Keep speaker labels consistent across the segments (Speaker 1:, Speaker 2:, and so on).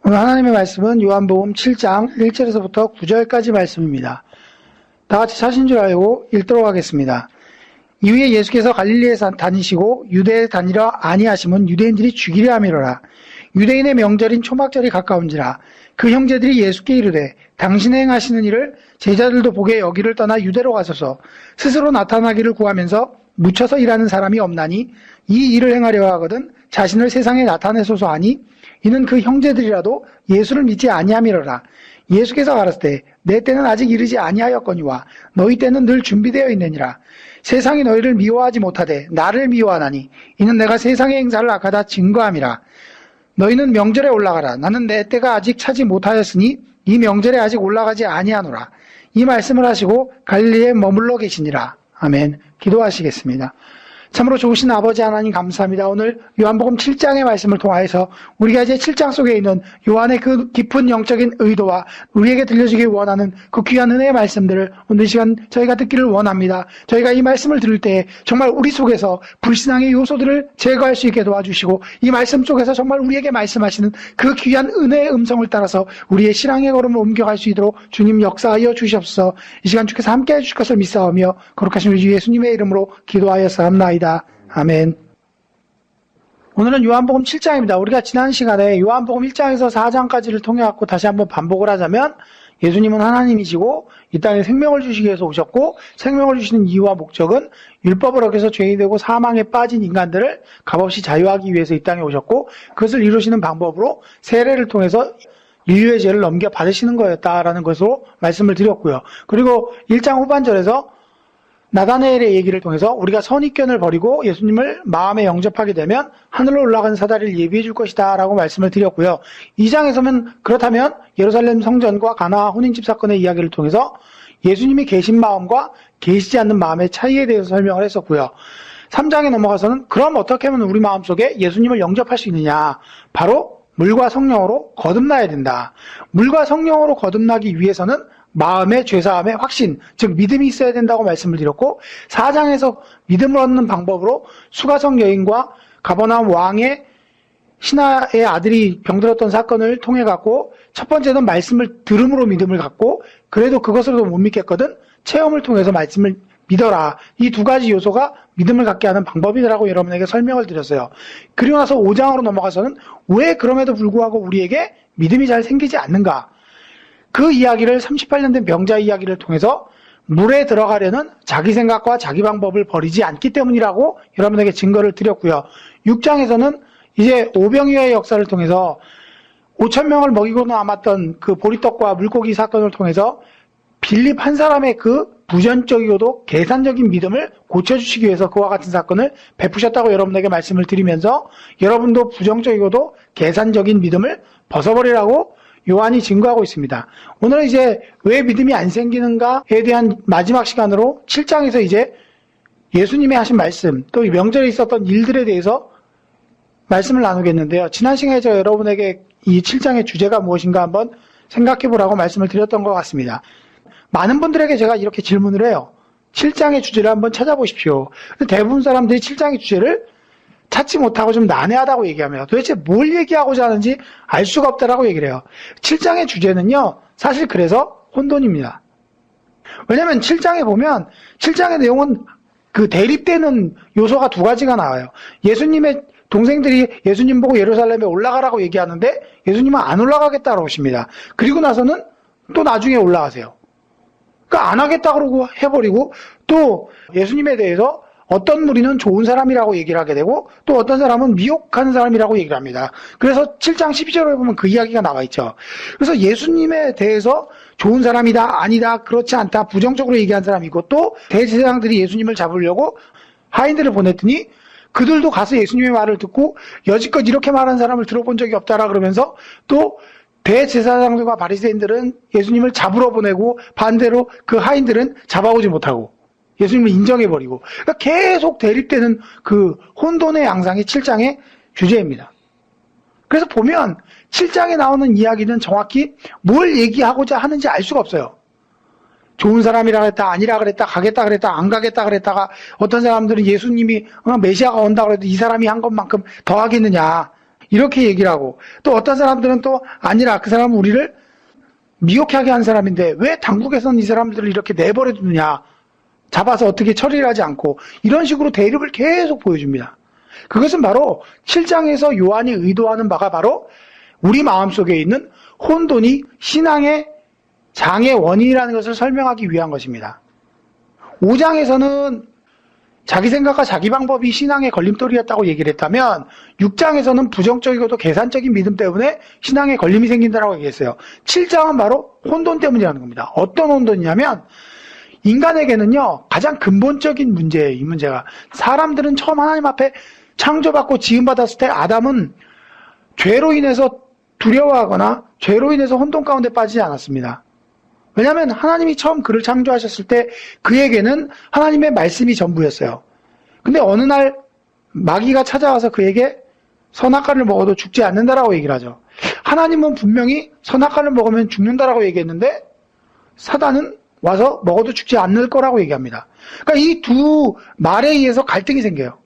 Speaker 1: 오늘 하나님의 말씀은 요한복음 7장 1절에서부터 9절까지 말씀입니다. 다 같이 사신 줄 알고 읽도록 하겠습니다. 이후에 예수께서 갈릴리에 다니시고 유대에 다니려 아니하심은 유대인들이 죽이려 함이로라. 유대인의 명절인 초막절이 가까운지라. 그 형제들이 예수께 이르되 당신의 행하시는 일을 제자들도 보게 여기를 떠나 유대로 가소서. 스스로 나타나기를 구하면서 묻혀서 일하는 사람이 없나니 이 일을 행하려 하거든 자신을 세상에 나타내소서 하니 이는 그 형제들이라도 예수를 믿지 아니함이로라. 예수께서 가라사대 내 때는 아직 이르지 아니하였거니와 너희 때는 늘 준비되어 있느니라. 세상이 너희를 미워하지 못하되 나를 미워하나니 이는 내가 세상의 행사를 악하다 증거함이라. 너희는 명절에 올라가라. 나는 내 때가 아직 차지 못하였으니 이 명절에 아직 올라가지 아니하노라. 이 말씀을 하시고 갈릴리에 머물러 계시니라. 아멘. 기도하시겠습니다. 참으로 좋으신 아버지 하나님 감사합니다. 오늘 요한복음 7장의 말씀을 통하여서 우리가 이제 7장 속에 있는 요한의 그 깊은 영적인 의도와 우리에게 들려주기 원하는 그 귀한 은혜의 말씀들을 오늘 이 시간 저희가 듣기를 원합니다. 저희가 이 말씀을 들을 때 정말 우리 속에서 불신앙의 요소들을 제거할 수 있게 도와주시고 이 말씀 속에서 정말 우리에게 말씀하시는 그 귀한 은혜의 음성을 따라서 우리의 신앙의 걸음을 옮겨갈 수 있도록 주님 역사하여 주시옵소서. 이 시간 주께서 함께해 주실 것을 믿사오며 거룩하신 우리 주 예수님의 이름으로 기도하였사옵나이다. 아멘. 오늘은 요한복음 7장입니다. 우리가 지난 시간에 요한복음 1장에서 4장까지를 통해 갖고 다시 한번 반복을 하자면 예수님은 하나님이시고 이 땅에 생명을 주시기 위해서 오셨고 생명을 주시는 이유와 목적은 율법을 어겨서 죄인이 되고 사망에 빠진 인간들을 값없이 자유하기 위해서 이 땅에 오셨고 그것을 이루시는 방법으로 세례를 통해서 인류의 죄를 넘겨 받으시는 거였다라는 것으로 말씀을 드렸고요. 그리고 1장 후반절에서 나다나엘의 얘기를 통해서 우리가 선입견을 버리고 예수님을 마음에 영접하게 되면 하늘로 올라가는 사다리를 예비해 줄 것이다 라고 말씀을 드렸고요. 2장에서는 그렇다면 예루살렘 성전과 가나 혼인집 사건의 이야기를 통해서 예수님이 계신 마음과 계시지 않는 마음의 차이에 대해서 설명을 했었고요. 3장에 넘어가서는 그럼 어떻게 하면 우리 마음속에 예수님을 영접할 수 있느냐. 바로 물과 성령으로 거듭나야 된다. 물과 성령으로 거듭나기 위해서는 마음의 죄사함의 확신, 즉 믿음이 있어야 된다고 말씀을 드렸고 4장에서 믿음을 얻는 방법으로 수가성 여인과 가버나움 왕의 신하의 아들이 병들었던 사건을 통해 갖고 첫 번째는 말씀을 들음으로 믿음을 갖고 그래도 그것으로도 못 믿겠거든 체험을 통해서 말씀을 믿어라. 이 두 가지 요소가 믿음을 갖게 하는 방법이라고 여러분에게 설명을 드렸어요. 그리고 나서 5장으로 넘어가서는 왜 그럼에도 불구하고 우리에게 믿음이 잘 생기지 않는가? 그 이야기를 38년 된 병자 이야기를 통해서 물에 들어가려는 자기 생각과 자기 방법을 버리지 않기 때문이라고 여러분에게 증거를 드렸고요. 6장에서는 이제 오병이어의 역사를 통해서 5,000명을 먹이고 남았던 그 보리떡과 물고기 사건을 통해서 빌립 한 사람의 그 부전적이고도 계산적인 믿음을 고쳐주시기 위해서 그와 같은 사건을 베푸셨다고 여러분에게 말씀을 드리면서 여러분도 부정적이고도 계산적인 믿음을 벗어버리라고 요한이 증거하고 있습니다. 오늘은 이제 왜 믿음이 안 생기는가에 대한 마지막 시간으로 7장에서 이제 예수님이 하신 말씀, 또 이 명절에 있었던 일들에 대해서 말씀을 나누겠는데요. 지난 시간에 제가 여러분에게 이 7장의 주제가 무엇인가 한번 생각해 보라고 말씀을 드렸던 것 같습니다. 많은 분들에게 제가 이렇게 질문을 해요. 7장의 주제를 한번 찾아보십시오. 근데 대부분 사람들이 7장의 주제를 찾지 못하고 좀 난해하다고 얘기합니다. 도대체 뭘 얘기하고자 하는지 알 수가 없다라고 얘기를 해요. 7장의 주제는요, 사실 그래서 혼돈입니다. 왜냐면 7장에 보면 7장의 내용은 그 대립되는 요소가 두 가지가 나와요. 예수님의 동생들이 예수님 보고 예루살렘에 올라가라고 얘기하는데 예수님은 안 올라가겠다고 하십니다. 그리고 나서는 또 나중에 올라가세요. 그러니까 안 하겠다 그러고 해버리고 또 예수님에 대해서 어떤 무리는 좋은 사람이라고 얘기를 하게 되고 또 어떤 사람은 미혹하는 사람이라고 얘기를 합니다. 그래서 7장 12절에 보면 그 이야기가 나와 있죠. 그래서 예수님에 대해서 좋은 사람이다, 아니다, 그렇지 않다, 부정적으로 얘기한 사람이 있고 또 대제사장들이 예수님을 잡으려고 하인들을 보냈더니 그들도 가서 예수님의 말을 듣고 여지껏 이렇게 말하는 사람을 들어본 적이 없다라 그러면서 또 대제사장들과 바리새인들은 예수님을 잡으러 보내고 반대로 그 하인들은 잡아오지 못하고 예수님을 인정해버리고 그러니까 계속 대립되는 그 혼돈의 양상이 7장의 주제입니다. 그래서 보면 7장에 나오는 이야기는 정확히 뭘 얘기하고자 하는지 알 수가 없어요. 좋은 사람이라 그랬다, 아니라 그랬다, 가겠다 그랬다, 안 가겠다 그랬다가 어떤 사람들은 예수님이 메시아가 온다 그래도 이 사람이 한 것만큼 더 하겠느냐. 이렇게 얘기를 하고, 또 어떤 사람들은 또 아니라 그 사람은 우리를 미혹하게 한 사람인데 왜 당국에서는 이 사람들을 이렇게 내버려 두느냐, 잡아서 어떻게 처리를 하지 않고, 이런 식으로 대립을 계속 보여줍니다. 그것은 바로 7장에서 요한이 의도하는 바가 바로 우리 마음속에 있는 혼돈이 신앙의 장의 원인이라는 것을 설명하기 위한 것입니다. 5장에서는 자기 생각과 자기 방법이 신앙의 걸림돌이었다고 얘기를 했다면 6장에서는 부정적이고도 계산적인 믿음 때문에 신앙에 걸림이 생긴다고 얘기했어요. 7장은 바로 혼돈 때문이라는 겁니다. 어떤 혼돈이냐면 인간에게는요, 가장 근본적인 문제예요. 이 문제가. 사람들은 처음 하나님 앞에 창조받고 지음받았을 때 아담은 죄로 인해서 두려워하거나 죄로 인해서 혼돈 가운데 빠지지 않았습니다. 왜냐하면 하나님이 처음 그를 창조하셨을 때 그에게는 하나님의 말씀이 전부였어요. 근데 어느 날 마귀가 찾아와서 그에게 선악과를 먹어도 죽지 않는다라고 얘기를 하죠. 하나님은 분명히 선악과를 먹으면 죽는다라고 얘기했는데 사단은 와서 먹어도 죽지 않을 거라고 얘기합니다. 그러니까 이 두 말에 의해서 갈등이 생겨요.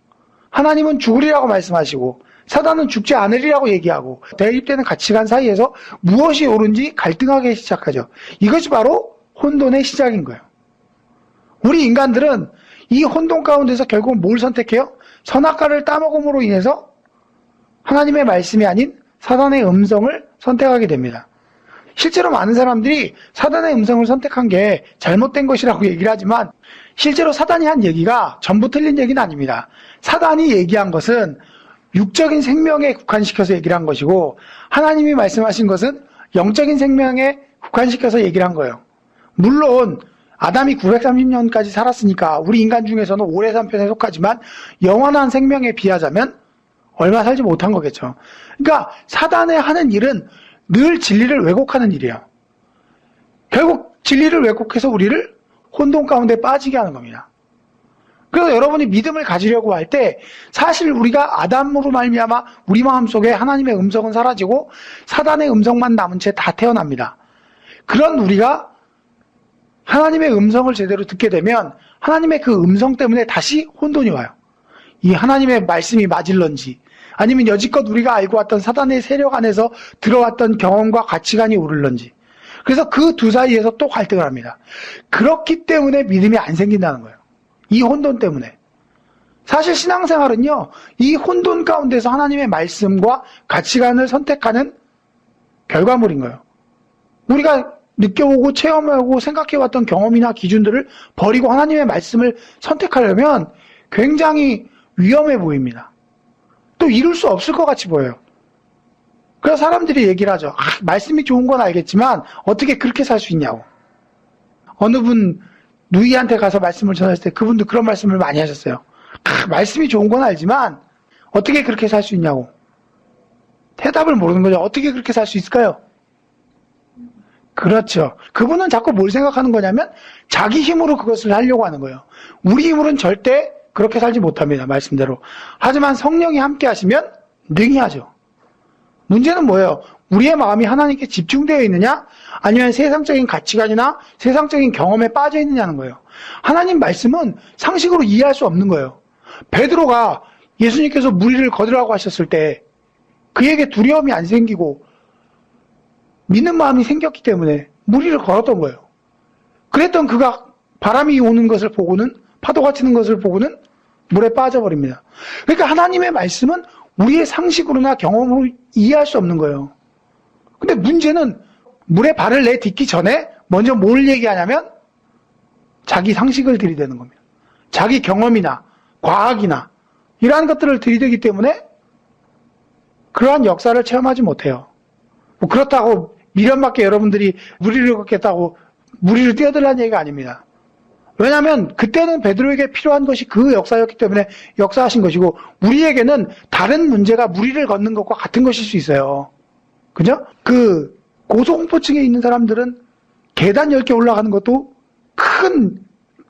Speaker 1: 하나님은 죽으리라고 말씀하시고 사단은 죽지 않으리라고 얘기하고 대립되는 가치관 사이에서 무엇이 옳은지 갈등하기 시작하죠. 이것이 바로 혼돈의 시작인 거예요. 우리 인간들은 이 혼돈 가운데서 결국은 뭘 선택해요? 선악과를 따먹음으로 인해서 하나님의 말씀이 아닌 사단의 음성을 선택하게 됩니다. 실제로 많은 사람들이 사단의 음성을 선택한 게 잘못된 것이라고 얘기를 하지만 실제로 사단이 한 얘기가 전부 틀린 얘기는 아닙니다. 사단이 얘기한 것은 육적인 생명에 국한시켜서 얘기를 한 것이고 하나님이 말씀하신 것은 영적인 생명에 국한시켜서 얘기를 한 거예요. 물론 아담이 930년까지 살았으니까 우리 인간 중에서는 오래 산 편에 속하지만 영원한 생명에 비하자면 얼마 살지 못한 거겠죠. 그러니까 사단의 하는 일은 늘 진리를 왜곡하는 일이에요. 결국 진리를 왜곡해서 우리를 혼돈 가운데 빠지게 하는 겁니다. 그래서 여러분이 믿음을 가지려고 할 때 사실 우리가 아담으로 말미암아 우리 마음속에 하나님의 음성은 사라지고 사단의 음성만 남은 채 다 태어납니다. 그런 우리가 하나님의 음성을 제대로 듣게 되면 하나님의 그 음성 때문에 다시 혼돈이 와요. 이 하나님의 말씀이 맞을런지 아니면 여지껏 우리가 알고 왔던 사단의 세력 안에서 들어왔던 경험과 가치관이 옳을런지. 그래서 그 두 사이에서 또 갈등을 합니다. 그렇기 때문에 믿음이 안 생긴다는 거예요. 이 혼돈 때문에. 사실 신앙생활은요, 이 혼돈 가운데서 하나님의 말씀과 가치관을 선택하는 결과물인 거예요. 우리가 느껴보고 체험하고 생각해왔던 경험이나 기준들을 버리고 하나님의 말씀을 선택하려면 굉장히 위험해 보입니다. 또 이룰 수 없을 것 같이 보여요. 그래서 사람들이 얘기를 하죠. 말씀이 좋은 건 알겠지만 어떻게 그렇게 살 수 있냐고. 어느 분 누이한테 가서 말씀을 전했을 때 그분도 그런 말씀을 많이 하셨어요. 말씀이 좋은 건 알지만 어떻게 그렇게 살 수 있냐고. 대답을 모르는 거죠. 어떻게 그렇게 살 수 있을까요? 그렇죠. 그분은 자꾸 뭘 생각하는 거냐면 자기 힘으로 그것을 하려고 하는 거예요. 우리 힘으로는 절대 그렇게 살지 못합니다. 말씀대로. 하지만 성령이 함께 하시면 능히 하죠. 문제는 뭐예요? 우리의 마음이 하나님께 집중되어 있느냐? 아니면 세상적인 가치관이나 세상적인 경험에 빠져 있느냐는 거예요. 하나님 말씀은 상식으로 이해할 수 없는 거예요. 베드로가 예수님께서 무리를 거두라고 하셨을 때 그에게 두려움이 안 생기고 믿는 마음이 생겼기 때문에 무리를 걸었던 거예요. 그랬던 그가 바람이 오는 것을 보고는 파도가 치는 것을 보고는 물에 빠져버립니다. 그러니까 하나님의 말씀은 우리의 상식으로나 경험으로 이해할 수 없는 거예요. 근데 문제는 물에 발을 내딛기 전에 먼저 뭘 얘기하냐면 자기 상식을 들이대는 겁니다. 자기 경험이나 과학이나 이러한 것들을 들이대기 때문에 그러한 역사를 체험하지 못해요. 뭐 그렇다고 미련받게 여러분들이 무리를 걷겠다고 무리를 뛰어들라는 얘기가 아닙니다. 왜냐하면 그때는 베드로에게 필요한 것이 그 역사였기 때문에 역사하신 것이고 우리에게는 다른 문제가 무리를 걷는 것과 같은 것일 수 있어요. 그죠? 그 고소공포증에 있는 사람들은 계단 10개 올라가는 것도 큰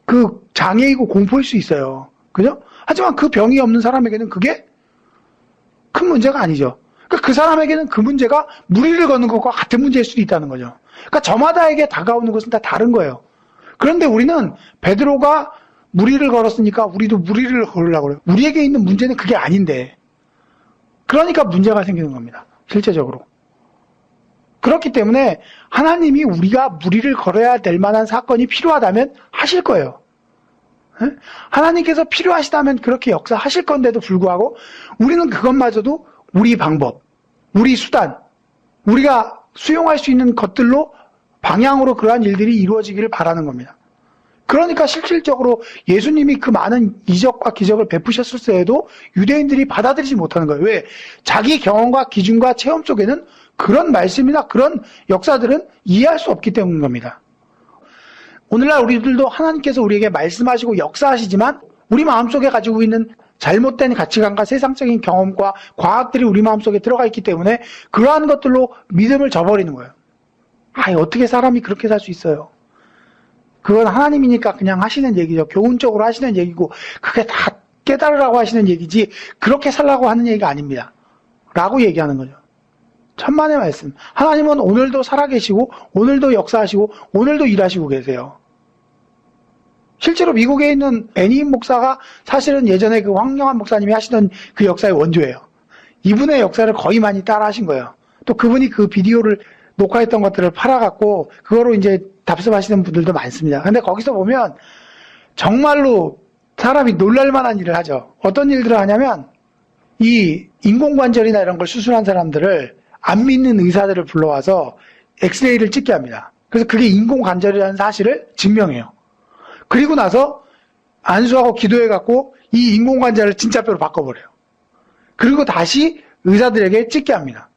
Speaker 1: 그 장애이고 공포일 수 있어요. 그죠? 하지만 그 병이 없는 사람에게는 그게 큰 문제가 아니죠. 그러니까 그 사람에게는 그 문제가 무리를 걷는 것과 같은 문제일 수도 있다는 거죠. 그러니까 저마다에게 다가오는 것은 다 다른 거예요. 그런데 우리는 베드로가 무리를 걸었으니까 우리도 무리를 걸으려고 그래요. 우리에게 있는 문제는 그게 아닌데. 그러니까 문제가 생기는 겁니다. 실제적으로. 그렇기 때문에 하나님이 우리가 무리를 걸어야 될 만한 사건이 필요하다면 하실 거예요. 하나님께서 필요하시다면 그렇게 역사하실 건데도 불구하고 우리는 그것마저도 우리 방법, 우리 수단, 우리가 수용할 수 있는 것들로 방향으로 그러한 일들이 이루어지기를 바라는 겁니다. 그러니까 실질적으로 예수님이 그 많은 이적과 기적을 베푸셨을 때에도 유대인들이 받아들이지 못하는 거예요. 왜? 자기 경험과 기준과 체험 속에는 그런 말씀이나 그런 역사들은 이해할 수 없기 때문인 겁니다. 오늘날 우리들도 하나님께서 우리에게 말씀하시고 역사하시지만 우리 마음속에 가지고 있는 잘못된 가치관과 세상적인 경험과 과학들이 우리 마음속에 들어가 있기 때문에 그러한 것들로 믿음을 저버리는 거예요. 어떻게 사람이 그렇게 살 수 있어요? 그건 하나님이니까 그냥 하시는 얘기죠. 교훈적으로 하시는 얘기고 그게 다 깨달으라고 하시는 얘기지 그렇게 살라고 하는 얘기가 아닙니다. 라고 얘기하는 거죠. 천만의 말씀. 하나님은 오늘도 살아계시고 오늘도 역사하시고 오늘도 일하시고 계세요. 실제로 미국에 있는 애니임 목사가 사실은 예전에 그 황영환 목사님이 하시던 그 역사의 원조예요. 이분의 역사를 거의 많이 따라 하신 거예요. 또 그분이 그 비디오를 녹화했던 것들을 팔아갖고 그거로 이제 답습하시는 분들도 많습니다. 근데 거기서 보면 정말로 사람이 놀랄만한 일을 하죠. 어떤 일들을 하냐면 이 인공관절이나 이런 걸 수술한 사람들을 안 믿는 의사들을 불러와서 엑스레이를 찍게 합니다. 그래서 그게 인공관절이라는 사실을 증명해요. 그리고 나서 안수하고 기도해갖고 이 인공관절을 진짜 뼈로 바꿔버려요. 그리고 다시 의사들에게 찍게 합니다.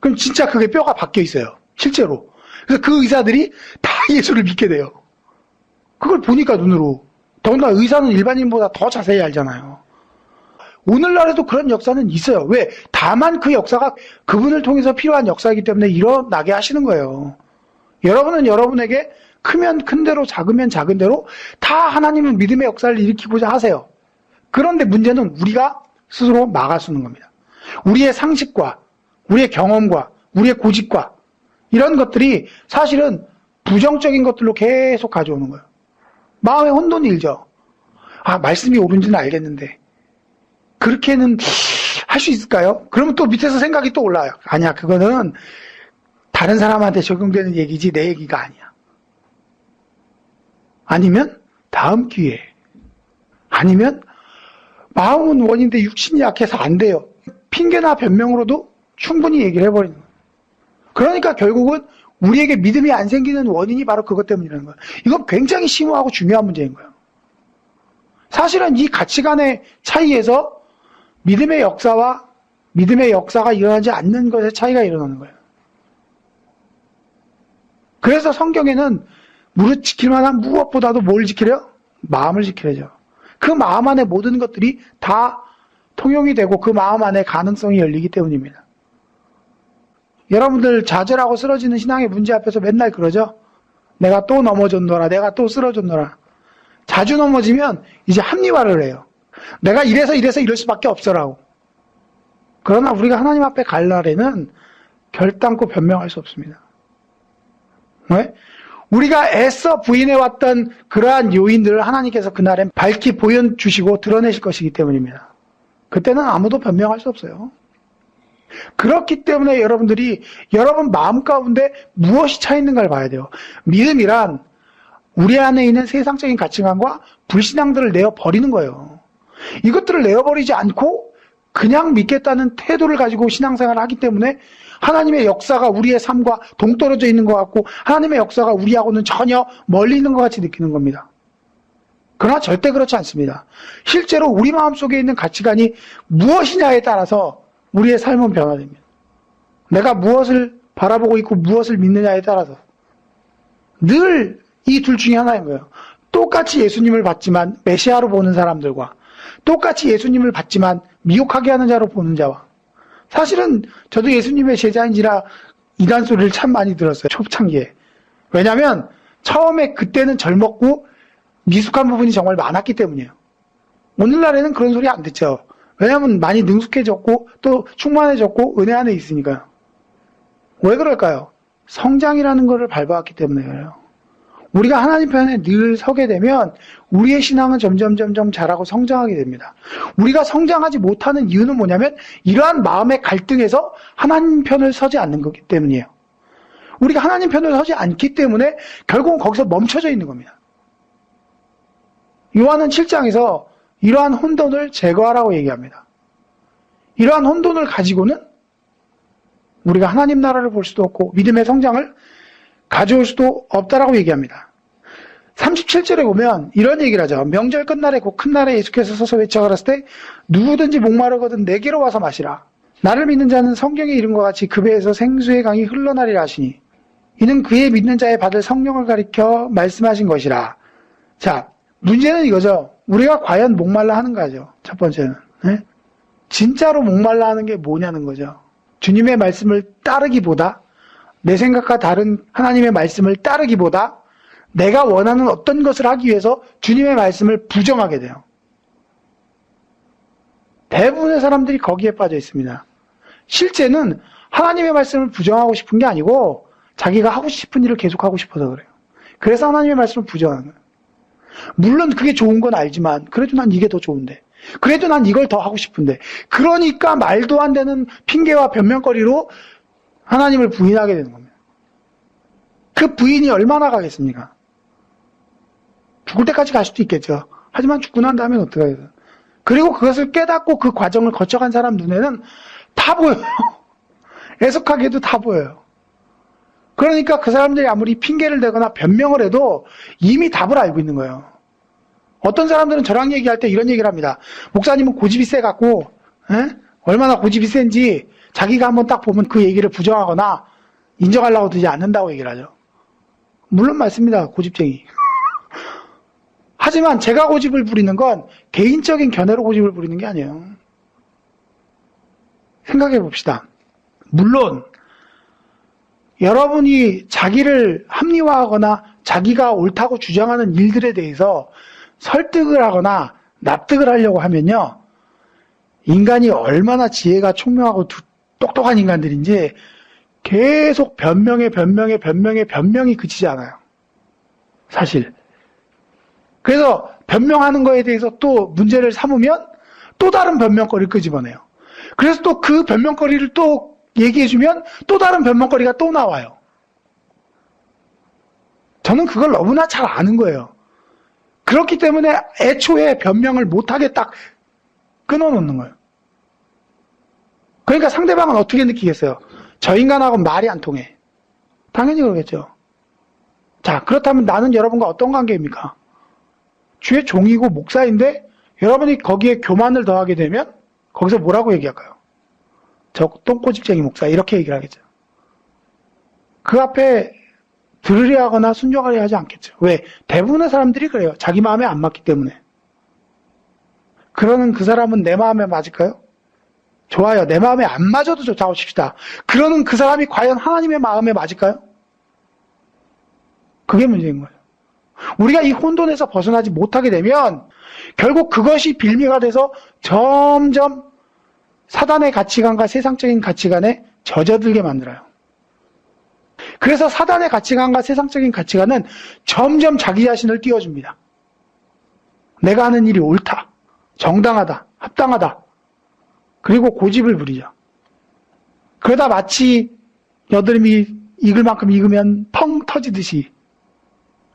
Speaker 1: 그럼 진짜 그게 뼈가 바뀌어 있어요. 실제로. 그래서 그 의사들이 다 예수를 믿게 돼요. 그걸 보니까 눈으로. 더군다나 의사는 일반인보다 더 자세히 알잖아요. 오늘날에도 그런 역사는 있어요. 왜? 다만 그 역사가 그분을 통해서 필요한 역사이기 때문에 일어나게 하시는 거예요. 여러분은 여러분에게 크면 큰 대로 작으면 작은 대로 다 하나님은 믿음의 역사를 일으키고자 하세요. 그런데 문제는 우리가 스스로 막아쓰는 겁니다. 우리의 상식과 우리의 경험과 우리의 고집과 이런 것들이 사실은 부정적인 것들로 계속 가져오는 거예요. 마음에 혼돈이 일죠. 말씀이 옳은지는 알겠는데 그렇게는 할 수 있을까요? 그러면 또 밑에서 생각이 또 올라와요. 아니야, 그거는 다른 사람한테 적용되는 얘기지 내 얘기가 아니야. 아니면 다음 기회에. 아니면 마음은 원인데 육신이 약해서 안 돼요. 핑계나 변명으로도 충분히 얘기를 해버리는 거예요. 그러니까 결국은 우리에게 믿음이 안 생기는 원인이 바로 그것 때문이라는 거예요. 이건 굉장히 심오하고 중요한 문제인 거예요. 사실은 이 가치관의 차이에서 믿음의 역사와 믿음의 역사가 일어나지 않는 것의 차이가 일어나는 거예요. 그래서 성경에는 무릇 지킬 만한 무엇보다도 뭘 지키래요? 마음을 지키래죠. 그 마음 안에 모든 것들이 다 통용이 되고 그 마음 안에 가능성이 열리기 때문입니다. 여러분들 좌절하고 쓰러지는 신앙의 문제 앞에서 맨날 그러죠? 내가 또 넘어졌노라, 내가 또 쓰러졌노라. 자주 넘어지면 이제 합리화를 해요. 내가 이래서 이럴 수밖에 없어라고. 그러나 우리가 하나님 앞에 갈 날에는 결단코 변명할 수 없습니다. 왜? 우리가 애써 부인해왔던 그러한 요인들을 하나님께서 그날엔 밝히 보여주시고 드러내실 것이기 때문입니다. 그때는 아무도 변명할 수 없어요. 그렇기 때문에 여러분들이 여러분 마음 가운데 무엇이 차 있는가를 봐야 돼요. 믿음이란 우리 안에 있는 세상적인 가치관과 불신앙들을 내어버리는 거예요. 이것들을 내어버리지 않고 그냥 믿겠다는 태도를 가지고 신앙생활을 하기 때문에 하나님의 역사가 우리의 삶과 동떨어져 있는 것 같고 하나님의 역사가 우리하고는 전혀 멀리 있는 것 같이 느끼는 겁니다. 그러나 절대 그렇지 않습니다. 실제로 우리 마음속에 있는 가치관이 무엇이냐에 따라서 우리의 삶은 변화됩니다. 내가 무엇을 바라보고 있고 무엇을 믿느냐에 따라서 늘 이 둘 중에 하나인 거예요. 똑같이 예수님을 받지만 메시아로 보는 사람들과 똑같이 예수님을 받지만 미혹하게 하는 자로 보는 자와 사실은 저도 예수님의 제자인지라 이단 소리를 참 많이 들었어요. 초창기에. 왜냐하면 처음에 그때는 젊었고 미숙한 부분이 정말 많았기 때문이에요. 오늘날에는 그런 소리 안 듣죠. 왜냐하면 많이 능숙해졌고 또 충만해졌고 은혜 안에 있으니까요. 왜 그럴까요? 성장이라는 것을 밟아왔기 때문에 그래요. 우리가 하나님 편에 늘 서게 되면 우리의 신앙은 점점 자라고 성장하게 됩니다. 우리가 성장하지 못하는 이유는 뭐냐면 이러한 마음의 갈등에서 하나님 편을 서지 않는 거기 때문이에요. 우리가 하나님 편을 서지 않기 때문에 결국은 거기서 멈춰져 있는 겁니다. 요한은 7장에서 이러한 혼돈을 제거하라고 얘기합니다. 이러한 혼돈을 가지고는 우리가 하나님 나라를 볼 수도 없고 믿음의 성장을 가져올 수도 없다라고 얘기합니다. 37절에 보면 이런 얘기를 하죠. 명절 끝날에 곧 큰 날에 예수께서 서서 외쳐가라을 때 누구든지 목마르거든 내게로 와서 마시라. 나를 믿는 자는 성경에 이른 것 같이 그 배에서 생수의 강이 흘러나리라 하시니 이는 그의 믿는 자의 받을 성령을 가리켜 말씀하신 것이라. 자, 문제는 이거죠. 우리가 과연 목말라 하는가죠. 첫 번째는. 네? 진짜로 목말라 하는 게 뭐냐는 거죠. 주님의 말씀을 따르기보다 내 생각과 다른 하나님의 말씀을 따르기보다 내가 원하는 어떤 것을 하기 위해서 주님의 말씀을 부정하게 돼요. 대부분의 사람들이 거기에 빠져 있습니다. 실제는 하나님의 말씀을 부정하고 싶은 게 아니고 자기가 하고 싶은 일을 계속하고 싶어서 그래요. 그래서 하나님의 말씀을 부정하는 거예요. 물론 그게 좋은 건 알지만 그래도 난 이게 더 좋은데 그래도 난 이걸 더 하고 싶은데 그러니까 말도 안 되는 핑계와 변명거리로 하나님을 부인하게 되는 겁니다. 그 부인이 얼마나 가겠습니까? 죽을 때까지 갈 수도 있겠죠. 하지만 죽고 난 다음엔 어떻게 하겠어요? 그리고 그것을 깨닫고 그 과정을 거쳐간 사람 눈에는 다 보여요. 애석하게도 다 보여요. 그러니까 그 사람들이 아무리 핑계를 대거나 변명을 해도 이미 답을 알고 있는 거예요. 어떤 사람들은 저랑 얘기할 때 이런 얘기를 합니다. 목사님은 고집이 세갖고 얼마나 고집이 센지 자기가 한번 딱 보면 그 얘기를 부정하거나 인정하려고 들지 않는다고 얘기를 하죠. 물론 맞습니다. 고집쟁이. 하지만 제가 고집을 부리는 건 개인적인 견해로 고집을 부리는 게 아니에요. 생각해 봅시다. 물론 여러분이 자기를 합리화하거나 자기가 옳다고 주장하는 일들에 대해서 설득을 하거나 납득을 하려고 하면요. 인간이 얼마나 지혜가 총명하고 똑똑한 인간들인지 계속 변명에 변명이 그치지 않아요. 사실. 그래서 변명하는 거에 대해서 또 문제를 삼으면 또 다른 변명거리를 끄집어내요. 그래서 또 그 변명거리를 또 얘기해주면 또 다른 변명거리가 또 나와요. 저는 그걸 너무나 잘 아는 거예요. 그렇기 때문에 애초에 변명을 못하게 딱 끊어놓는 거예요. 그러니까 상대방은 어떻게 느끼겠어요? 저 인간하고는 말이 안 통해. 당연히 그러겠죠. 자, 그렇다면 나는 여러분과 어떤 관계입니까? 주의 종이고 목사인데 여러분이 거기에 교만을 더하게 되면 거기서 뭐라고 얘기할까요? 저 똥꼬집쟁이 목사 이렇게 얘기를 하겠죠. 그 앞에 들으려 하거나 순종하려 하지 않겠죠. 왜? 대부분의 사람들이 그래요. 자기 마음에 안 맞기 때문에. 그러는 그 사람은 내 마음에 맞을까요? 좋아요. 내 마음에 안 맞아도 좋다고 칩시다. 그러는 그 사람이 과연 하나님의 마음에 맞을까요? 그게 문제인 거예요. 우리가 이 혼돈에서 벗어나지 못하게 되면 결국 그것이 빌미가 돼서 점점 사단의 가치관과 세상적인 가치관에 젖어들게 만들어요. 그래서 사단의 가치관과 세상적인 가치관은 점점 자기 자신을 띄워줍니다. 내가 하는 일이 옳다, 정당하다, 합당하다. 그리고 고집을 부리죠. 그러다 마치 여드름이 익을 만큼 익으면 펑 터지듯이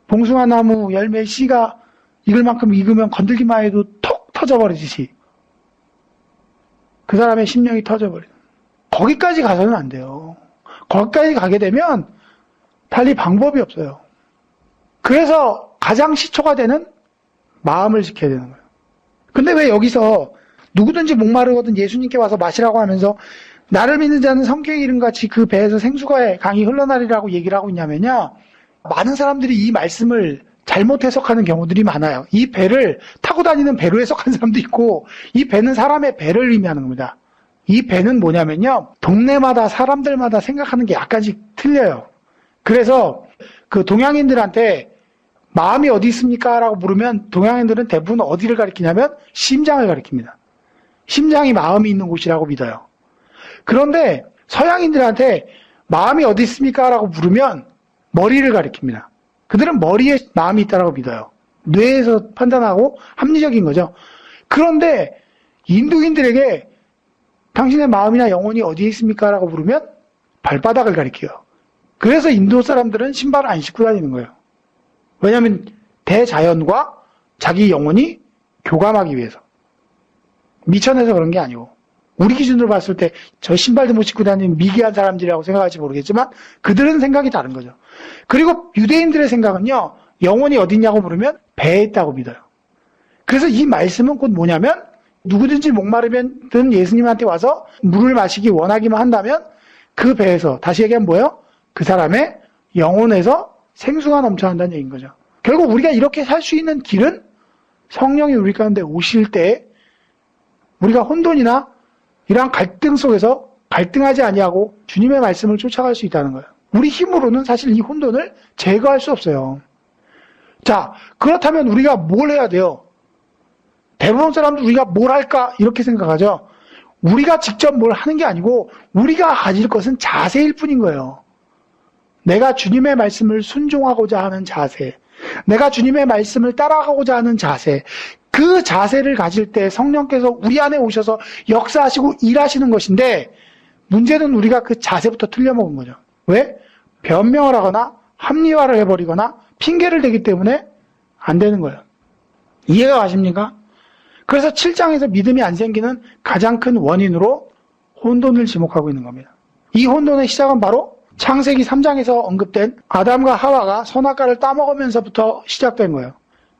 Speaker 1: 봉숭아 나무 열매 씨가 익을 만큼 익으면 건들기만 해도 톡 터져버리듯이 그 사람의 심령이 터져버려요. 거기까지 가서는 안 돼요. 거기까지 가게 되면 달리 방법이 없어요. 그래서 가장 시초가 되는 마음을 지켜야 되는 거예요. 근데 왜 여기서 누구든지 목마르거든 예수님께 와서 마시라고 하면서 나를 믿는 자는 성경에 이른 같이 그 배에서 생수가 강이 흘러나리라고 얘기를 하고 있냐면요. 많은 사람들이 이 말씀을 잘못 해석하는 경우들이 많아요. 이 배를 타고 다니는 배로 해석하는 사람도 있고 이 배는 사람의 배를 의미하는 겁니다. 이 배는 뭐냐면요. 동네마다 사람들마다 생각하는 게 약간씩 틀려요. 그래서 그 동양인들한테 마음이 어디 있습니까? 라고 물으면 동양인들은 대부분 어디를 가리키냐면 심장을 가리킵니다. 심장이 마음이 있는 곳이라고 믿어요. 그런데 서양인들한테 마음이 어디 있습니까? 라고 물으면 머리를 가리킵니다. 그들은 머리에 마음이 있다고 믿어요. 뇌에서 판단하고 합리적인 거죠. 그런데 인도인들에게 당신의 마음이나 영혼이 어디에 있습니까? 라고 물으면 발바닥을 가리켜요. 그래서 인도 사람들은 신발을 안 신고 다니는 거예요. 왜냐하면 대자연과 자기 영혼이 교감하기 위해서. 미천해서 그런 게 아니고 우리 기준으로 봤을 때 저 신발도 못 신고 다니는 미개한 사람들이라고 생각할지 모르겠지만 그들은 생각이 다른 거죠. 그리고 유대인들의 생각은요. 영혼이 어딨냐고 물으면 배에 있다고 믿어요. 그래서 이 말씀은 곧 뭐냐면 누구든지 목마르면 예수님한테 와서 물을 마시기 원하기만 한다면 그 배에서 다시 얘기하면 뭐예요? 그 사람의 영혼에서 생수가 넘쳐 난다는 얘기인 거죠. 결국 우리가 이렇게 살 수 있는 길은 성령이 우리 가운데 오실 때 우리가 혼돈이나 이러한 갈등 속에서 갈등하지 아니하고 주님의 말씀을 쫓아갈 수 있다는 거예요. 우리 힘으로는 사실 이 혼돈을 제거할 수 없어요. 자, 그렇다면 우리가 뭘 해야 돼요? 대부분 사람들 우리가 뭘 할까? 이렇게 생각하죠. 우리가 직접 뭘 하는 게 아니고 우리가 가질 것은 자세일 뿐인 거예요. 내가 주님의 말씀을 순종하고자 하는 자세, 내가 주님의 말씀을 따라가고자 하는 자세, 그 자세를 가질 때 성령께서 우리 안에 오셔서 역사하시고 일하시는 것인데 문제는 우리가 그 자세부터 틀려먹은 거죠. 왜? 변명을 하거나 합리화를 해버리거나 핑계를 대기 때문에 안 되는 거예요. 이해가 가십니까? 그래서 7장에서 믿음이 안 생기는 가장 큰 원인으로 혼돈을 지목하고 있는 겁니다. 이 혼돈의 시작은 바로 창세기 3장에서 언급된 아담과 하와가 선악과를 따먹으면서부터 시작된 거예요.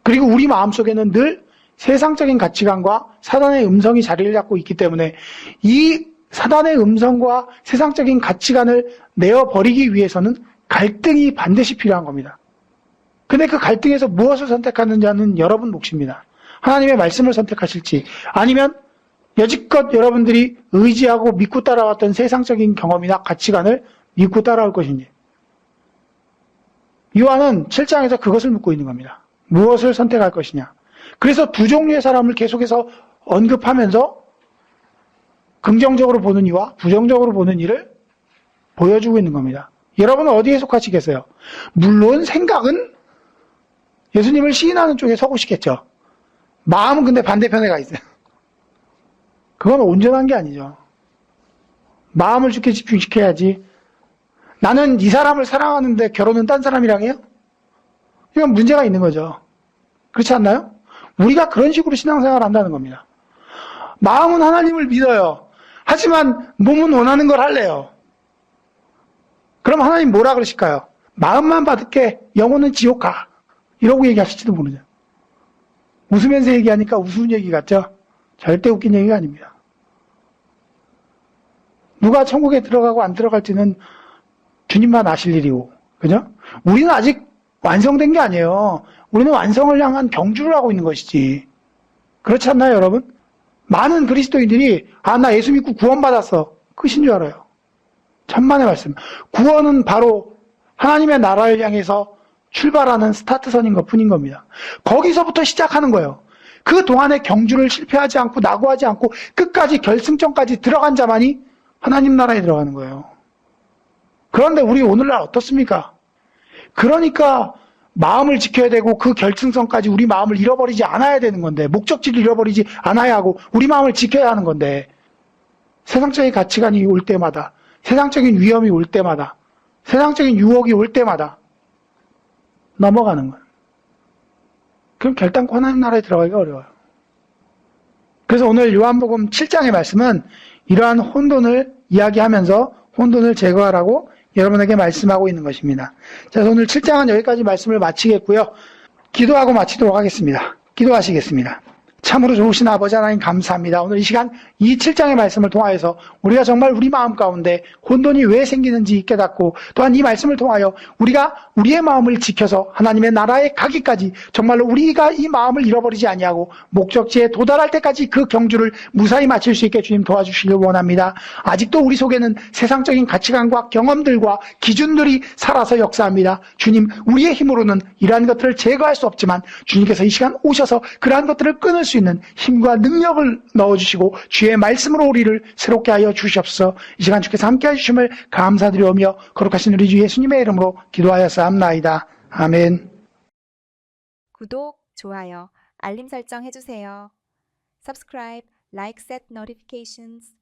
Speaker 1: 그리고 우리 마음속에는 늘 세상적인 가치관과 사단의 음성이 자리를 잡고 있기 때문에 이 사단의 음성과 세상적인 가치관을 내어버리기 위해서는 갈등이 반드시 필요한 겁니다. 근데 그 갈등에서 무엇을 선택하느냐는 여러분 몫입니다. 하나님의 말씀을 선택하실지 아니면 여지껏 여러분들이 의지하고 믿고 따라왔던 세상적인 경험이나 가치관을 믿고 따라올 것인지. 요한은 7장에서 그것을 묻고 있는 겁니다. 무엇을 선택할 것이냐. 그래서 두 종류의 사람을 계속해서 언급하면서 긍정적으로 보는 이와 부정적으로 보는 이를 보여주고 있는 겁니다. 여러분은 어디에 속하시겠어요? 물론 생각은 예수님을 시인하는 쪽에 서고시겠죠. 마음은 근데 반대편에 가 있어요. 그건 온전한 게 아니죠. 마음을 주께 집중시켜야지. 나는 이 사람을 사랑하는데 결혼은 딴 사람이랑 해요? 이건 문제가 있는 거죠. 그렇지 않나요? 우리가 그런 식으로 신앙생활을 한다는 겁니다. 마음은 하나님을 믿어요. 하지만 몸은 원하는 걸 할래요. 그럼 하나님 뭐라 그러실까요? 마음만 받을게, 영혼은 지옥 가. 이러고 얘기하실지도 모르죠. 웃으면서 얘기하니까 우스운 얘기 같죠? 절대 웃긴 얘기가 아닙니다. 누가 천국에 들어가고 안 들어갈지는 주님만 아실 일이고, 그죠? 우리는 아직 완성된 게 아니에요. 우리는 완성을 향한 경주를 하고 있는 것이지. 그렇지 않나요, 여러분? 많은 그리스도인들이 나 예수 믿고 구원받았어. 끝인 줄 알아요. 천만의 말씀. 구원은 바로 하나님의 나라를 향해서 출발하는 스타트선인 것 뿐인 겁니다. 거기서부터 시작하는 거예요. 그 동안의 경주를 실패하지 않고 낙오하지 않고 끝까지 결승점까지 들어간 자만이 하나님 나라에 들어가는 거예요. 그런데 우리 오늘날 어떻습니까? 그러니까 마음을 지켜야 되고 그 결승선까지 우리 마음을 잃어버리지 않아야 되는 건데, 목적지를 잃어버리지 않아야 하고 우리 마음을 지켜야 하는 건데, 세상적인 가치관이 올 때마다, 세상적인 위험이 올 때마다, 세상적인 유혹이 올 때마다 넘어가는 거예요. 그럼 결단코 하나님 나라에 들어가기가 어려워요. 그래서 오늘 요한복음 7장의 말씀은 이러한 혼돈을 이야기하면서 혼돈을 제거하라고 여러분에게 말씀하고 있는 것입니다. 자, 오늘 7장은 여기까지 말씀을 마치겠고요. 기도하고 마치도록 하겠습니다. 기도하시겠습니다. 참으로 좋으신 아버지 하나님 감사합니다. 오늘 이 시간 이 7장의 말씀을 통하여서 우리가 정말 우리 마음 가운데 혼돈이 왜 생기는지 깨닫고, 또한 이 말씀을 통하여 우리가 우리의 마음을 지켜서 하나님의 나라에 가기까지 정말로 우리가 이 마음을 잃어버리지 아니하고 목적지에 도달할 때까지 그 경주를 무사히 마칠 수 있게 주님 도와주시길 원합니다. 아직도 우리 속에는 세상적인 가치관과 경험들과 기준들이 살아서 역사합니다. 주님, 우리의 힘으로는 이러한 것들을 제거할 수 없지만 주님께서 이 시간 오셔서 그러한 것들을 끊을 수 있는 힘과 능력을 넣어주시고 주의 말씀으로 우리를 새롭게 하여 주시옵소서. 이 시간 주께서 함께 해주심을 감사드리오며 거룩하신 우리 주 예수님의 이름으로 기도하였사옵나이다. 아멘.
Speaker 2: 구독, 좋아요, 알림 설정 해주세요. Subscribe, like, set notifications.